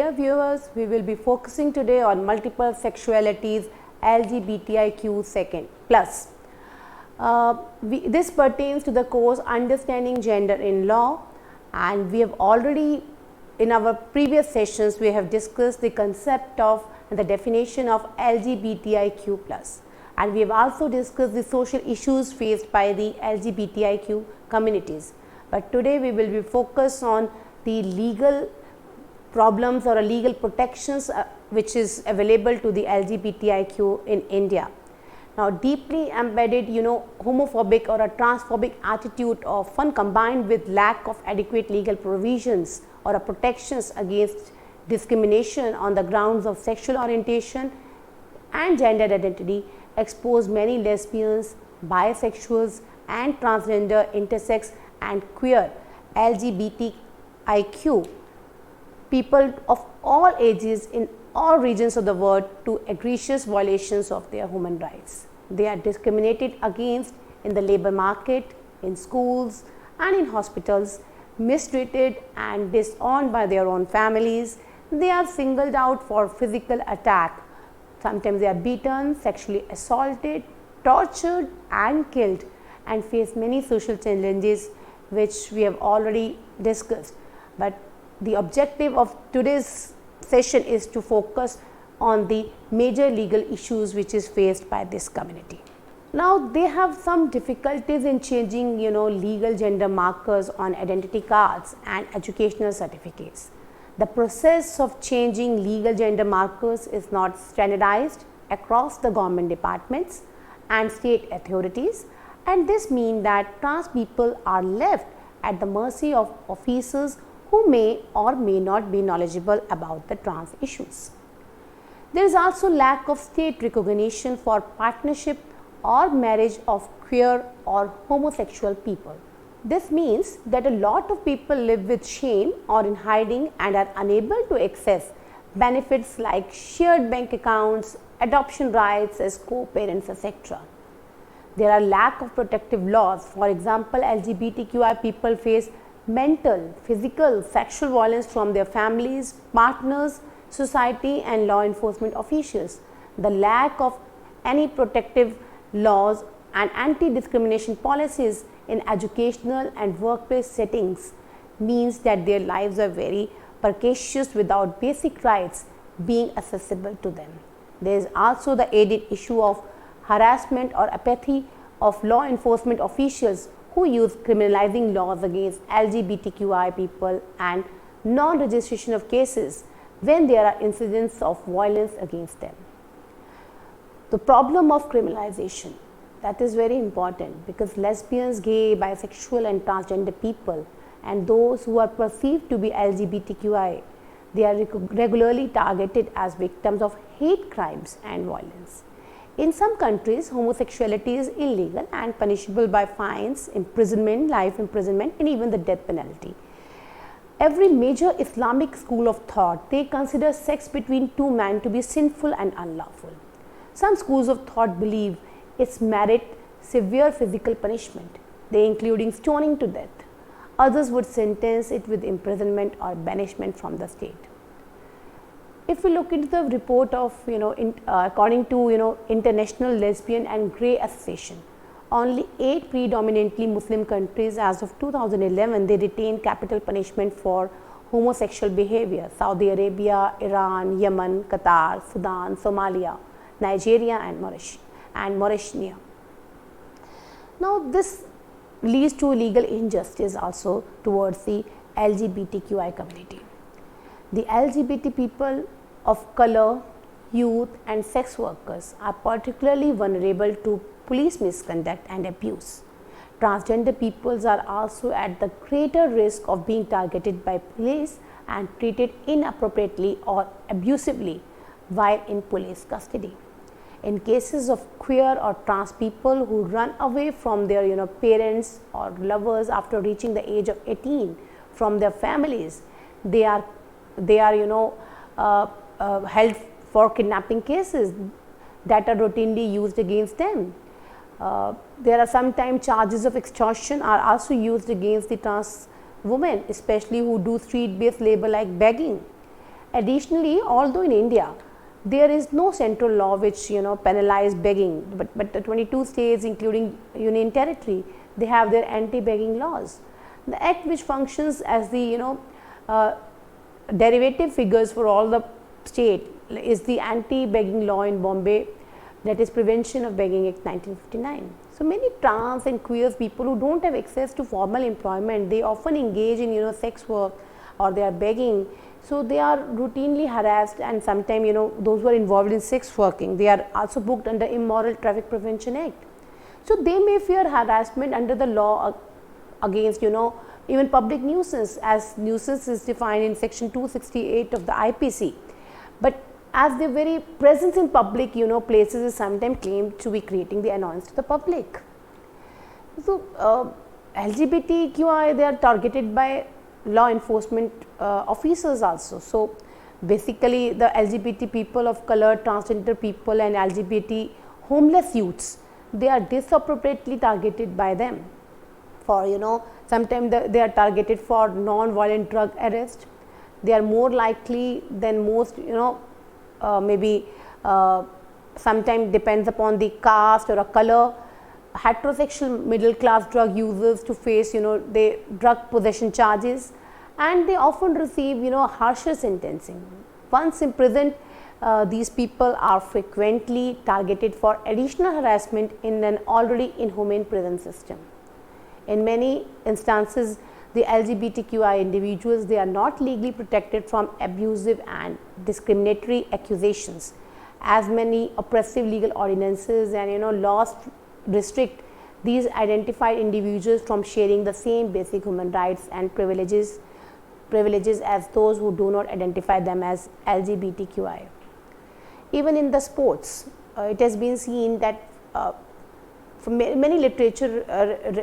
dear viewers, we will be focusing today on multiple sexualities LGBTIQ second plus. This pertains to the course Understanding Gender in Law, and we have already in our previous sessions we have discussed the concept of and the definition of LGBTIQ plus, and we have also discussed the social issues faced by the LGBTIQ communities. But today we will be focused on the legal problems or legal protections which is available to the LGBTIQ in India. Now, deeply embedded homophobic or a transphobic attitude often combined with lack of adequate legal provisions or protections against discrimination on the grounds of sexual orientation and gender identity expose many lesbians, bisexuals and transgender, intersex and queer LGBTIQ people of all ages in all regions of the world to egregious violations of their human rights. They are discriminated against in the labor market, in schools and in hospitals, mistreated and disowned by their own families. They are singled out for physical attack. Sometimes they are beaten, sexually assaulted, tortured and killed, and face many social challenges which we have already discussed. But the objective of today's session is to focus on the major legal issues which is faced by this community. Now, they have some difficulties in changing legal gender markers on identity cards and educational certificates. The process of changing legal gender markers is not standardized across the government departments and state authorities, and this means that trans people are left at the mercy of officers who may or may not be knowledgeable about the trans issues. There is also lack of state recognition for partnership or marriage of queer or homosexual people. This means that a lot of people live with shame or in hiding and are unable to access benefits like shared bank accounts, adoption rights as co-parents, etc. There are lack of protective laws. For example, LGBTQI people face mental, physical, sexual violence from their families, partners, society and law enforcement officials. The lack of any protective laws and anti-discrimination policies in educational and workplace settings means that their lives are very precarious without basic rights being accessible to them. There is also the added issue of harassment or apathy of law enforcement officials who use criminalizing laws against LGBTQI people and non-registration of cases when there are incidents of violence against them. The problem of criminalization, that is very important because lesbians, gay, bisexual and transgender people and those who are perceived to be LGBTQI, they are regularly targeted as victims of hate crimes and violence. In some countries, homosexuality is illegal and punishable by fines, imprisonment, life imprisonment and even the death penalty. Every major Islamic school of thought, they consider sex between two men to be sinful and unlawful. Some schools of thought believe it's merit severe physical punishment, they including stoning to death. Others would sentence it with imprisonment or banishment from the state. If we look into the report of according to International Lesbian and Gay Association, only 8 predominantly Muslim countries as of 2011 they retain capital punishment for homosexual behavior: Saudi Arabia, Iran, Yemen, Qatar, Sudan, Somalia, Nigeria and Mauritania. Now, this leads to legal injustice also towards the LGBTQI community. The LGBT people of color, youth and sex workers are particularly vulnerable to police misconduct and abuse. Transgender peoples are also at the greater risk of being targeted by police and treated inappropriately or abusively while in police custody. In cases of queer or trans people who run away from their parents or lovers after reaching the age of 18 from their families, they are held for kidnapping cases that are routinely used against them. There are sometimes charges of extortion are also used against the trans women, especially who do street-based labor like begging. Additionally, although in India there is no central law which penalize begging, but the 22 states including Union Territory, they have their anti-begging laws. The act, which functions as the derivative figures for all the state, is the anti-begging law in Bombay, that is Prevention of Begging Act 1959. So many trans and queer people who don't have access to formal employment, they often engage in sex work or they are begging. So they are routinely harassed, and sometimes those who are involved in sex working, they are also booked under Immoral Traffic Prevention Act. So they may fear harassment under the law against even public nuisance, as nuisance is defined in section 268 of the IPC. But as their very presence in public places is sometimes claimed to be creating the annoyance to the public. So LGBTQI, they are targeted by law enforcement officers also. So basically the LGBT people of color, transgender people and LGBT homeless youths, they are disappropriately targeted by them for sometimes they are targeted for non-violent drug arrest. They are more likely than most maybe sometimes depends upon the caste or a color, heterosexual middle class drug users to face the drug possession charges, and they often receive harsher sentencing. Once imprisoned, these people are frequently targeted for additional harassment in an already inhumane prison system. In many instances, the LGBTQI individuals, they are not legally protected from abusive and discriminatory accusations, as many oppressive legal ordinances and laws restrict these identified individuals from sharing the same basic human rights and privileges as those who do not identify them as LGBTQI. Even in the sports, it has been seen that many literature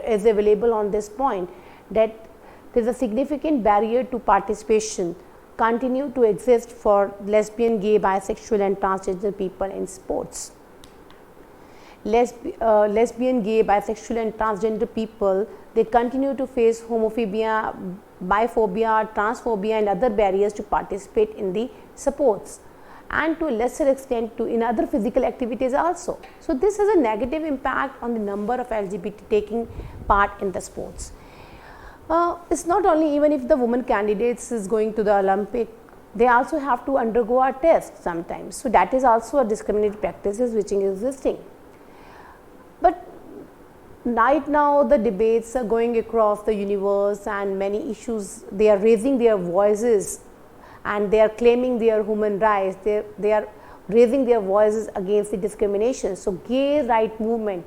is available on this point, that there is a significant barrier to participation continue to exist for lesbian, gay, bisexual and transgender people in sports. Lesbian, gay, bisexual and transgender people, they continue to face homophobia, biphobia, transphobia and other barriers to participate in the sports, and to a lesser extent in other physical activities also. So this has a negative impact on the number of LGBT taking part in the sports. It's not only even if the woman candidates is going to the Olympic, they also have to undergo a test sometimes. So that is also a discriminatory practices which is existing. But right now the debates are going across the universe, and many issues, they are raising their voices and they are claiming their human rights, they are raising their voices against the discrimination. So gay right movement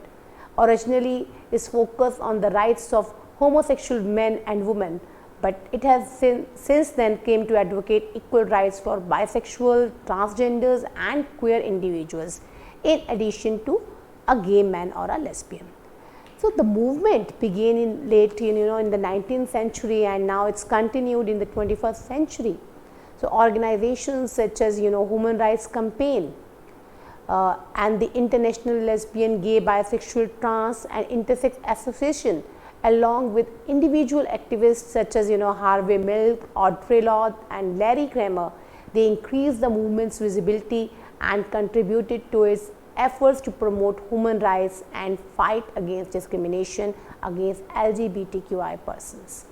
originally is focused on the rights of homosexual men and women, but it has since then came to advocate equal rights for bisexual, transgenders and queer individuals, in addition to a gay man or a lesbian. So the movement began in late in the 19th century, and now it's continued in the 21st century. So organizations such as Human Rights Campaign and the International Lesbian, Gay, Bisexual, Trans and Intersex Association, along with individual activists such as Harvey Milk, Audre Lorde and Larry Kramer, they increased the movement's visibility and contributed to its efforts to promote human rights and fight against discrimination against LGBTQI persons.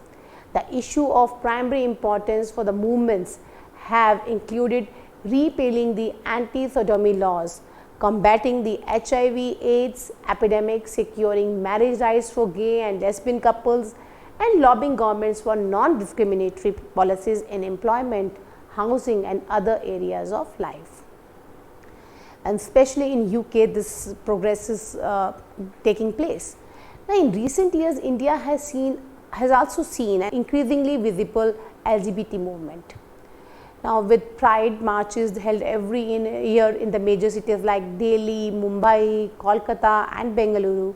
The issue of primary importance for the movements have included repealing the anti-sodomy laws, combating the HIV/AIDS epidemic, securing marriage rights for gay and lesbian couples, and lobbying governments for non-discriminatory policies in employment, housing and other areas of life. And especially in UK, this progress is taking place. Now, in recent years, India has also seen an increasingly visible LGBT movement. Now, with pride marches held every year in the major cities like Delhi, Mumbai, Kolkata and Bengaluru.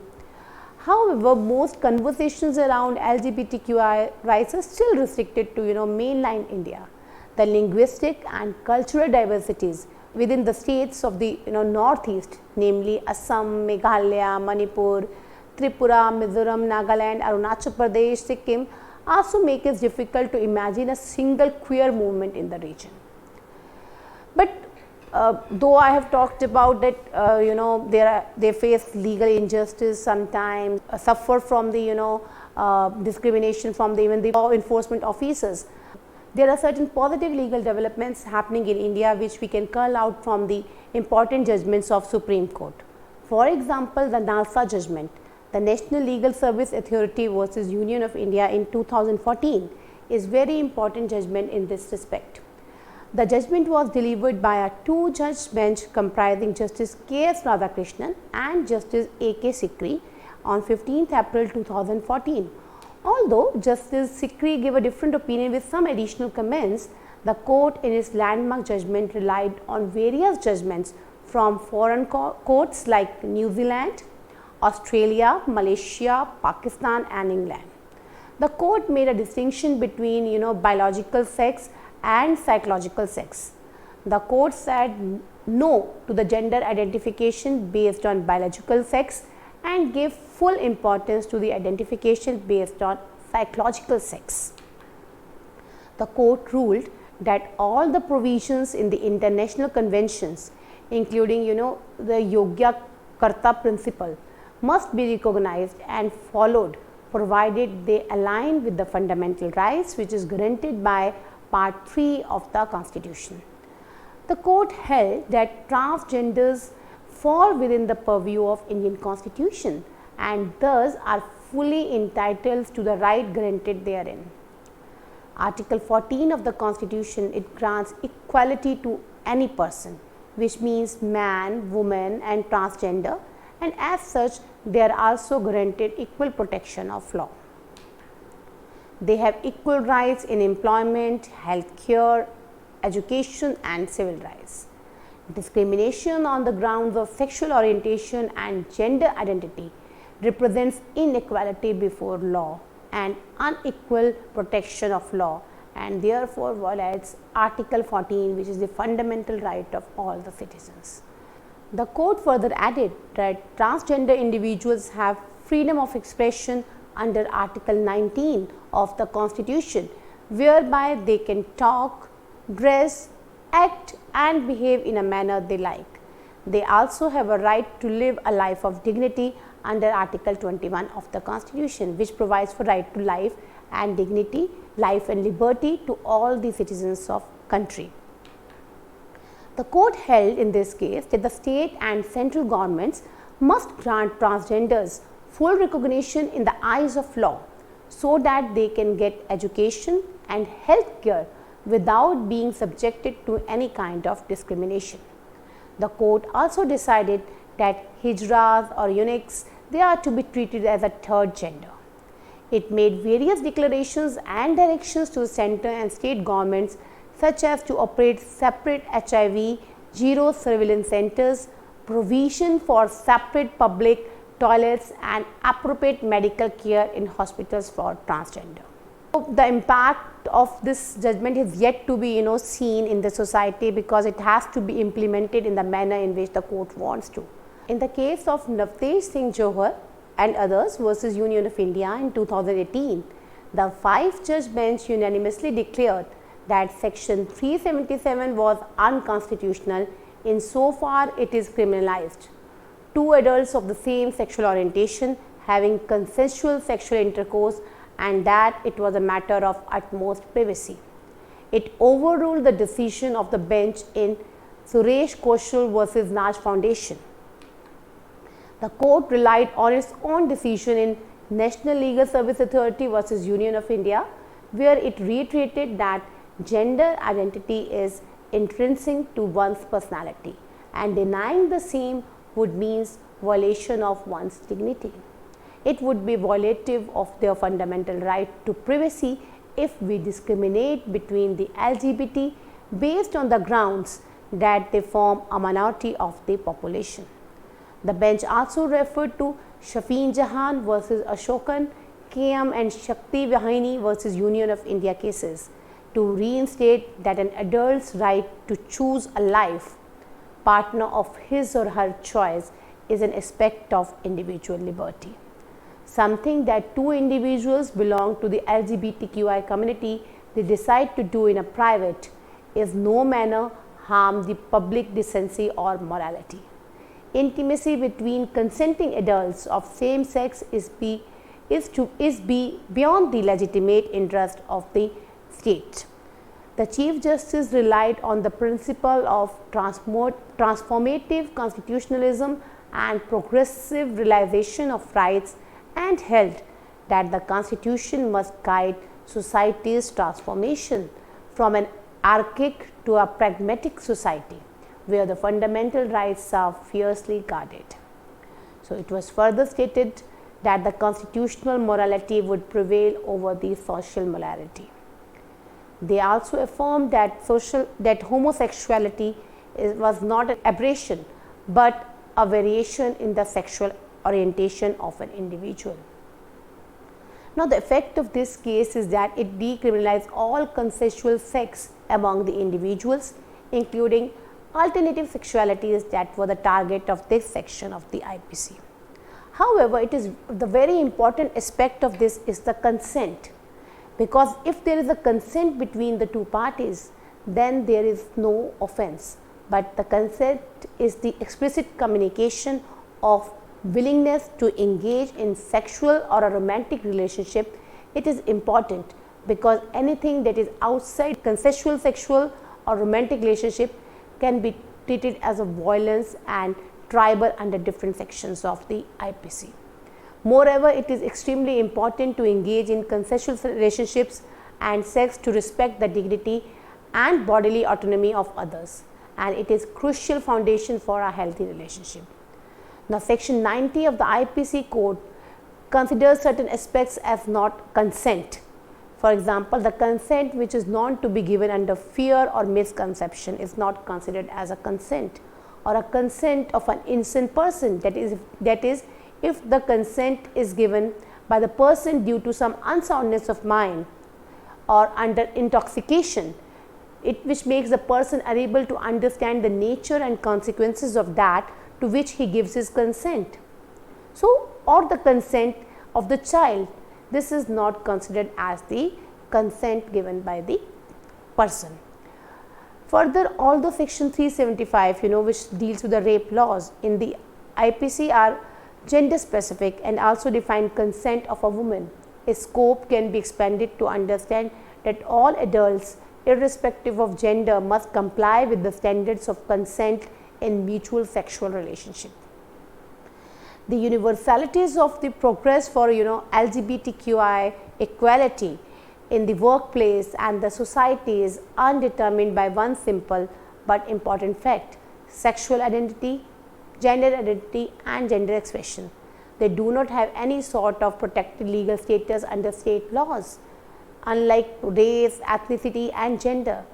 However, most conversations around LGBTQI rights are still restricted to mainland India. The linguistic and cultural diversities within the states of the northeast, namely Assam, Meghalaya, Manipur, Tripura, Mizoram, Nagaland, Arunachal Pradesh, Sikkim, also make it difficult to imagine a single queer movement in the region. But though I have talked about that, they face legal injustice sometimes, suffer from the discrimination from even the law enforcement officers. There are certain positive legal developments happening in India which we can call out from the important judgments of Supreme Court. For example, the NALSA judgment, the National Legal Service Authority versus Union of India in 2014, is very important judgment in this respect. The judgment was delivered by a two-judge bench comprising Justice K.S. Radhakrishnan and Justice A.K. Sikri on 15th April 2014. Although Justice Sikri gave a different opinion with some additional comments, the court in its landmark judgment relied on various judgments from foreign courts like New Zealand, Australia, Malaysia, Pakistan and England. The court made a distinction between biological sex and psychological sex. The court said no to the gender identification based on biological sex and gave full importance to the identification based on psychological sex. The court ruled that all the provisions in the international conventions, including the Yogya Karta principle, must be recognized and followed provided they align with the fundamental rights which is granted by Part 3 of the Constitution. The court held that transgenders fall within the purview of Indian Constitution and thus are fully entitled to the right granted therein. Article 14 of the Constitution, it grants equality to any person, which means man, woman and transgender, and as such they are also granted equal protection of law. They have equal rights in employment, health care, education and civil rights. Discrimination on the grounds of sexual orientation and gender identity represents inequality before law and unequal protection of law, and therefore violates Article 14, which is the fundamental right of all the citizens. The court further added that transgender individuals have freedom of expression under Article 19 of the Constitution, whereby they can talk, dress, act and behave in a manner they like. They also have a right to live a life of dignity under Article 21 of the Constitution, which provides for right to life and dignity, life and liberty to all the citizens of country. The court held in this case that the state and central governments must grant transgenders full recognition in the eyes of law so that they can get education and health care without being subjected to any kind of discrimination. The court also decided that hijras or eunuchs, they are to be treated as a third gender. It made various declarations and directions to the center and state governments, such as to operate separate HIV zero surveillance centers, provision for separate public toilets and appropriate medical care in hospitals for transgender. So the impact of this judgment is yet to be seen in the society, because it has to be implemented in the manner in which the court wants to. In the case of Navtesh Singh Johar and others versus Union of India in 2018, the 5-judge bench unanimously declared that Section 377 was unconstitutional insofar it is criminalized two adults of the same sexual orientation having consensual sexual intercourse, and that it was a matter of utmost privacy. It overruled the decision of the bench in Suresh Kaushal versus Naj Foundation. The court relied on its own decision in National Legal Service Authority versus Union of India, where it reiterated that gender identity is intrinsic to one's personality, and denying the same would mean violation of one's dignity. It would be violative of their fundamental right to privacy if we discriminate between the LGBT based on the grounds that they form a minority of the population. The bench also referred to Shafeen Jahan versus Ashokan, KM and Shakti Vahini versus Union of India cases to reinstate that an adult's right to choose a life partner of his or her choice is an aspect of individual liberty. Something that two individuals belong to the LGBTQI community they decide to do in a private is no manner harm the public decency or morality. Intimacy between consenting adults of same sex is beyond the legitimate interest of the state. The Chief Justice relied on the principle of transformative constitutionalism and progressive realization of rights and held that the Constitution must guide society's transformation from an archaic to a pragmatic society where the fundamental rights are fiercely guarded. So, it was further stated that the constitutional morality would prevail over the social morality. They also affirmed that homosexuality was not an aberration but a variation in the sexual orientation of an individual. Now, the effect of this case is that it decriminalized all consensual sex among the individuals, including alternative sexualities that were the target of this section of the IPC. However, it is the very important aspect of this is the consent, because if there is a consent between the two parties, then there is no offense, but the consent is the explicit communication of willingness to engage in sexual or a romantic relationship. It is important because anything that is outside consensual sexual or romantic relationship can be treated as a violence and triable under different sections of the IPC. Moreover, it is extremely important to engage in consensual relationships and sex to respect the dignity and bodily autonomy of others, and it is crucial foundation for a healthy relationship. Now, section 90 of the IPC code considers certain aspects as not consent. For example, the consent which is known to be given under fear or misconception is not considered as a consent, or a consent of an innocent person, that is if the consent is given by the person due to some unsoundness of mind or under intoxication, which makes the person unable to understand the nature and consequences of that to which he gives his consent. So, or the consent of the child, this is not considered as the consent given by the person. Further, although section 375, which deals with the rape laws in the IPC are gender specific and also define consent of a woman, a scope can be expanded to understand that all adults, irrespective of gender, must comply with the standards of consent in mutual sexual relationship. The universalities of the progress for LGBTQI equality in the workplace and the society is undetermined by one simple but important fact: sexual identity, gender identity and gender expression. They do not have any sort of protected legal status under state laws. Unlike race, ethnicity and gender,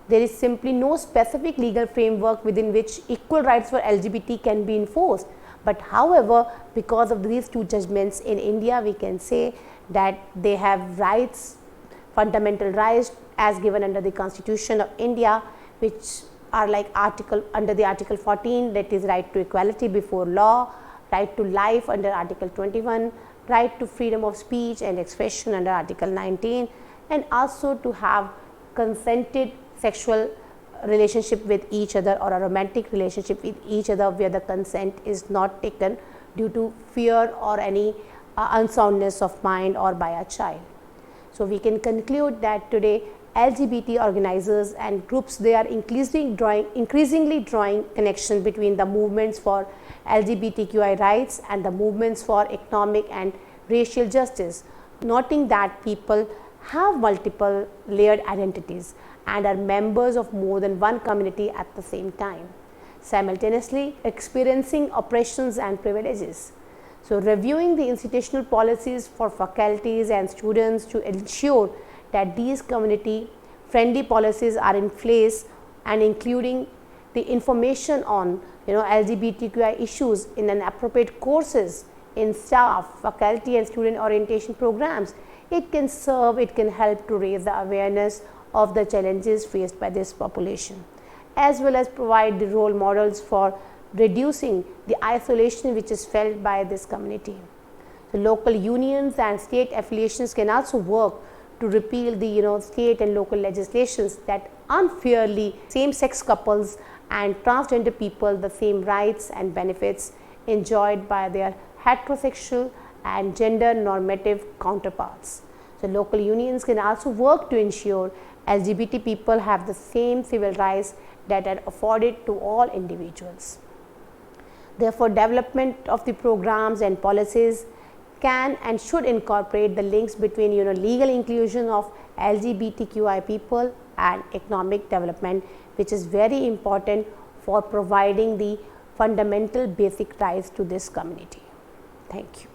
there is simply no specific legal framework within which equal rights for LGBT can be enforced. But however, because of these two judgments in India, we can say that they have rights, fundamental rights as given under the Constitution of India, which are like under the Article 14, that is right to equality before law, right to life under Article 21, right to freedom of speech and expression under Article 19, and also to have consented sexual relationship with each other or a romantic relationship with each other where the consent is not taken due to fear or any unsoundness of mind or by a child. So, we can conclude that today LGBT organizers and groups, they are increasingly drawing connection between the movements for LGBTQI rights and the movements for economic and racial justice, noting that people have multiple layered identities and are members of more than one community at the same time, simultaneously experiencing oppressions and privileges. So, reviewing the institutional policies for faculties and students to ensure that these community friendly policies are in place and including the information on LGBTQI issues in an appropriate courses in staff, faculty and student orientation programs. It can help to raise the awareness of the challenges faced by this population, as well as provide the role models for reducing the isolation which is felt by this community. The local unions and state affiliations can also work to repeal the state and local legislations that unfairly same-sex couples and transgender people the same rights and benefits enjoyed by their heterosexual and gender normative counterparts. So local unions can also work to ensure LGBT people have the same civil rights that are afforded to all individuals. Therefore, development of the programs and policies can and should incorporate the links between legal inclusion of LGBTQI people and economic development, which is very important for providing the fundamental basic rights to this community. Thank you.